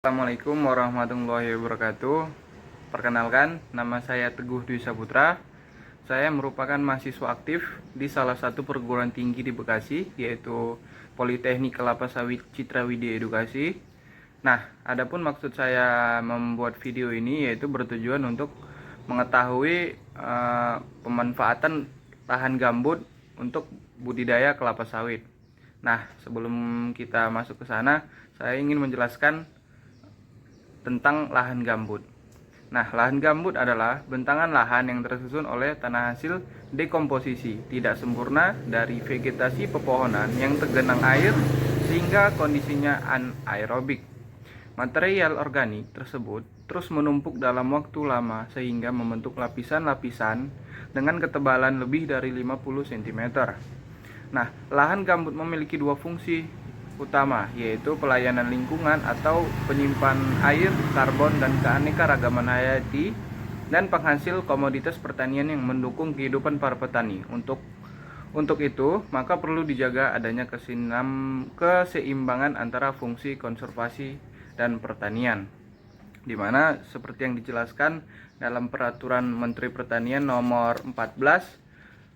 Assalamualaikum warahmatullahi wabarakatuh. Perkenalkan, nama saya Teguh Dwi Saputra. Saya merupakan mahasiswa aktif di salah satu perguruan tinggi di Bekasi, yaitu Politeknik Kelapa Sawit Citra Widya Edukasi. Nah, adapun maksud saya membuat video ini yaitu bertujuan untuk mengetahui pemanfaatan lahan gambut untuk budidaya kelapa sawit. Nah, sebelum kita masuk ke sana, saya ingin menjelaskan tentang lahan gambut. Nah, lahan gambut adalah bentangan lahan yang tersusun oleh tanah hasil dekomposisi tidak sempurna dari vegetasi pepohonan yang tergenang air sehingga kondisinya anaerobik. Material organik tersebut terus menumpuk dalam waktu lama sehingga membentuk lapisan-lapisan dengan ketebalan lebih dari 50 cm. Nah, lahan gambut memiliki dua fungsi utama, yaitu pelayanan lingkungan atau penyimpan air, karbon, dan keanekaragaman hayati, dan penghasil komoditas pertanian yang mendukung kehidupan para petani. Untuk itu, maka perlu dijaga adanya keseimbangan antara fungsi konservasi dan pertanian, di mana seperti yang dijelaskan dalam Peraturan Menteri Pertanian Nomor 14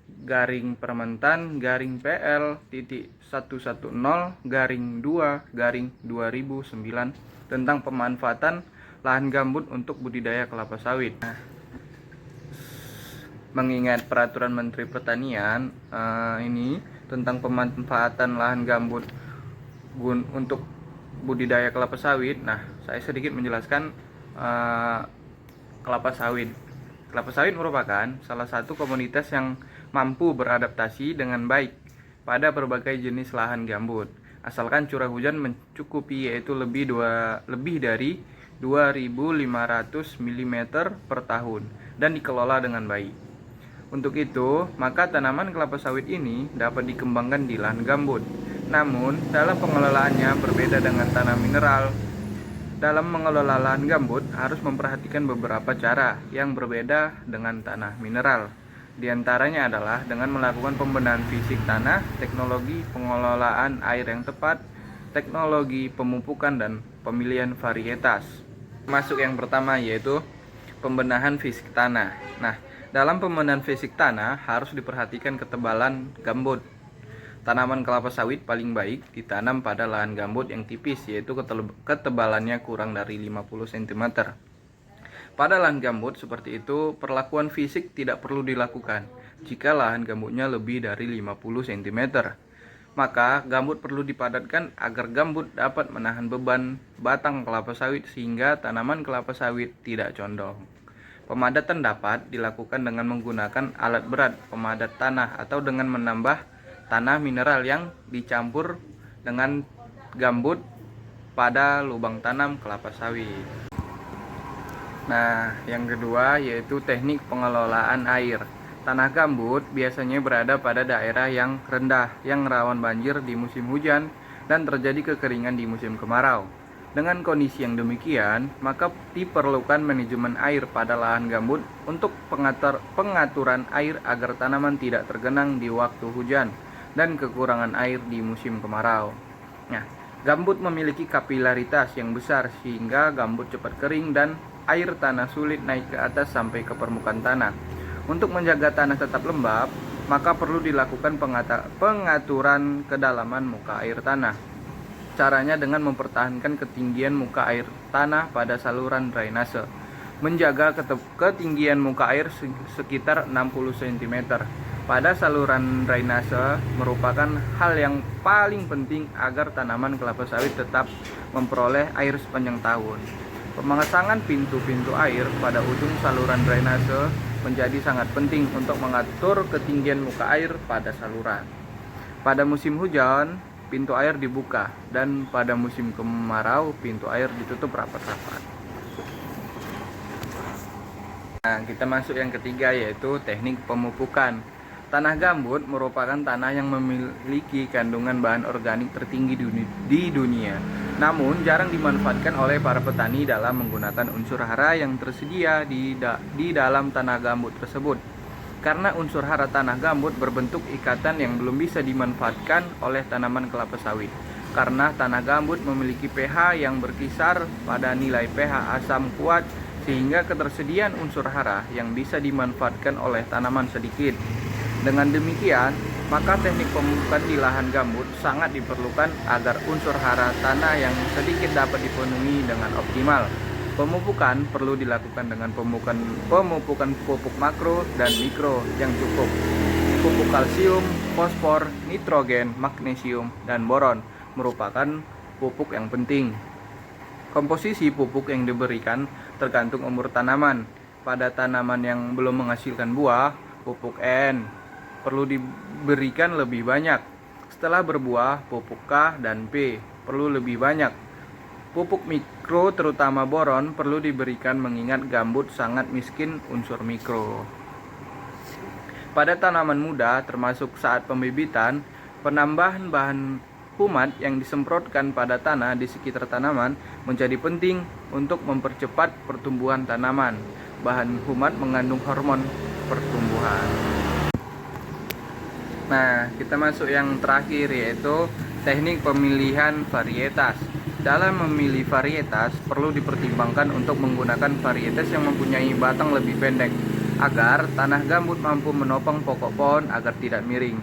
garing Permentan garing PL titik 110 garing 2 garing 2009 tentang pemanfaatan lahan gambut untuk budidaya kelapa sawit. Mengingat Peraturan Menteri Pertanian ini tentang pemanfaatan lahan gambut untuk budidaya kelapa sawit, nah saya sedikit menjelaskan kelapa sawit. Kelapa sawit merupakan salah satu komoditas yang mampu beradaptasi dengan baik pada berbagai jenis lahan gambut, asalkan curah hujan mencukupi, yaitu lebih dari 2.500 mm per tahun dan dikelola dengan baik. Untuk itu, maka tanaman kelapa sawit ini dapat dikembangkan di lahan gambut. Namun, dalam pengelolaannya berbeda dengan tanah mineral. Dalam mengelola lahan gambut harus memperhatikan beberapa cara yang berbeda dengan tanah mineral. Di antaranya adalah dengan melakukan pembenahan fisik tanah, teknologi pengelolaan air yang tepat, teknologi pemupukan, dan pemilihan varietas. Masuk yang pertama yaitu pembenahan fisik tanah. Nah, dalam pembenahan fisik tanah harus diperhatikan ketebalan gambut. Tanaman kelapa sawit paling baik ditanam pada lahan gambut yang tipis, yaitu ketebalannya kurang dari 50 cm. Pada lahan gambut seperti itu, perlakuan fisik tidak perlu dilakukan jika lahan gambutnya lebih dari 50 cm. Maka gambut perlu dipadatkan agar gambut dapat menahan beban batang kelapa sawit sehingga tanaman kelapa sawit tidak condong. Pemadatan dapat dilakukan dengan menggunakan alat berat pemadat tanah atau dengan menambah tanah mineral yang dicampur dengan gambut pada lubang tanam kelapa sawit. Nah, yang kedua yaitu teknik pengelolaan air. Tanah gambut biasanya berada pada daerah yang rendah, yang rawan banjir di musim hujan dan terjadi kekeringan di musim kemarau. Dengan kondisi yang demikian, maka diperlukan manajemen air pada lahan gambut untuk pengaturan air agar tanaman tidak tergenang di waktu hujan dan kekurangan air di musim kemarau. Nah, gambut memiliki kapilaritas yang besar sehingga gambut cepat kering dan air tanah sulit naik ke atas sampai ke permukaan tanah. Untuk menjaga tanah tetap lembab, maka perlu dilakukan pengaturan kedalaman muka air tanah. Caranya dengan mempertahankan ketinggian muka air tanah pada saluran drainase. Menjaga ketinggian muka air sekitar 60 cm pada saluran drainase merupakan hal yang paling penting agar tanaman kelapa sawit tetap memperoleh air sepanjang tahun. Pemasangan pintu-pintu air pada ujung saluran drainase menjadi sangat penting untuk mengatur ketinggian muka air pada saluran. Pada musim hujan, pintu air dibuka, dan pada musim kemarau, pintu air ditutup rapat-rapat. Nah, kita masuk yang ketiga yaitu teknik pemupukan. Tanah gambut merupakan tanah yang memiliki kandungan bahan organik tertinggi di dunia. Namun jarang dimanfaatkan oleh para petani dalam menggunakan unsur hara yang tersedia di dalam tanah gambut tersebut. Karena unsur hara tanah gambut berbentuk ikatan yang belum bisa dimanfaatkan oleh tanaman kelapa sawit. karena tanah gambut memiliki pH yang berkisar pada nilai pH asam kuat sehingga ketersediaan unsur hara yang bisa dimanfaatkan oleh tanaman sedikit. Dengan demikian, maka teknik pemupukan di lahan gambut sangat diperlukan agar unsur hara tanah yang sedikit dapat dipenuhi dengan optimal. Pemupukan perlu dilakukan dengan pemupukan pupuk makro dan mikro yang cukup. Pupuk kalsium, fosfor, nitrogen, magnesium, dan boron merupakan pupuk yang penting. Komposisi pupuk yang diberikan tergantung umur tanaman. Pada tanaman yang belum menghasilkan buah, pupuk N perlu diberikan lebih banyak. Setelah berbuah, pupuk K dan P perlu lebih banyak. Pupuk mikro terutama boron perlu diberikan mengingat gambut sangat miskin unsur mikro. Pada tanaman muda termasuk saat pembibitan, penambahan bahan humat yang disemprotkan pada tanah di sekitar tanaman menjadi penting untuk mempercepat pertumbuhan tanaman. Bahan humat mengandung hormon pertumbuhan. Nah, kita masuk yang terakhir yaitu teknik pemilihan varietas. Dalam memilih varietas, perlu dipertimbangkan untuk menggunakan varietas yang mempunyai batang lebih pendek, agar tanah gambut mampu menopang pokok pohon agar tidak miring.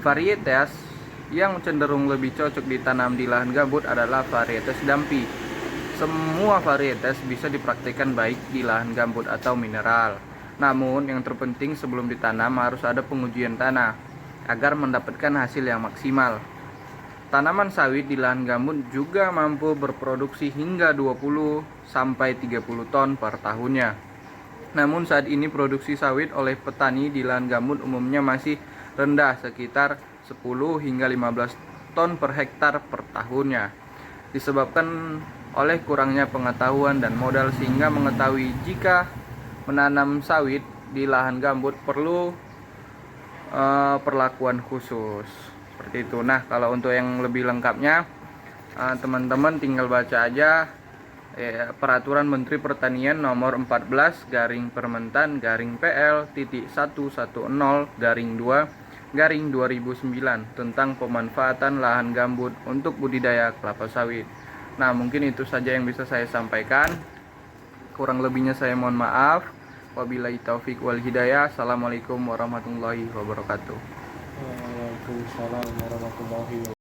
Varietas yang cenderung lebih cocok ditanam di lahan gambut adalah varietas dampi. Semua varietas bisa dipraktikkan baik di lahan gambut atau mineral. Namun, yang terpenting sebelum ditanam harus ada pengujian tanah, agar mendapatkan hasil yang maksimal. Tanaman sawit di lahan gambut juga mampu berproduksi hingga 20-30 ton per tahunnya. Namun saat ini produksi sawit oleh petani di lahan gambut umumnya masih rendah, sekitar 10 hingga 15 ton per hektar per tahunnya. Disebabkan oleh kurangnya pengetahuan dan modal sehingga mengetahui jika menanam sawit di lahan gambut perlu perlakuan khusus. Seperti itu. Nah, kalau untuk yang lebih lengkapnya, teman-teman tinggal baca aja Peraturan Menteri Pertanian nomor 14 garing Permentan garing PL titik 110 garing 2 garing 2009 tentang pemanfaatan lahan gambut untuk budidaya kelapa sawit. Nah, mungkin itu saja yang bisa saya sampaikan. Kurang lebihnya saya mohon maaf. Wabillahi taufik wal hidayah. Assalamualaikum warahmatullahi wabarakatuh. Waalaikumsalam warahmatullahi wabarakatuh.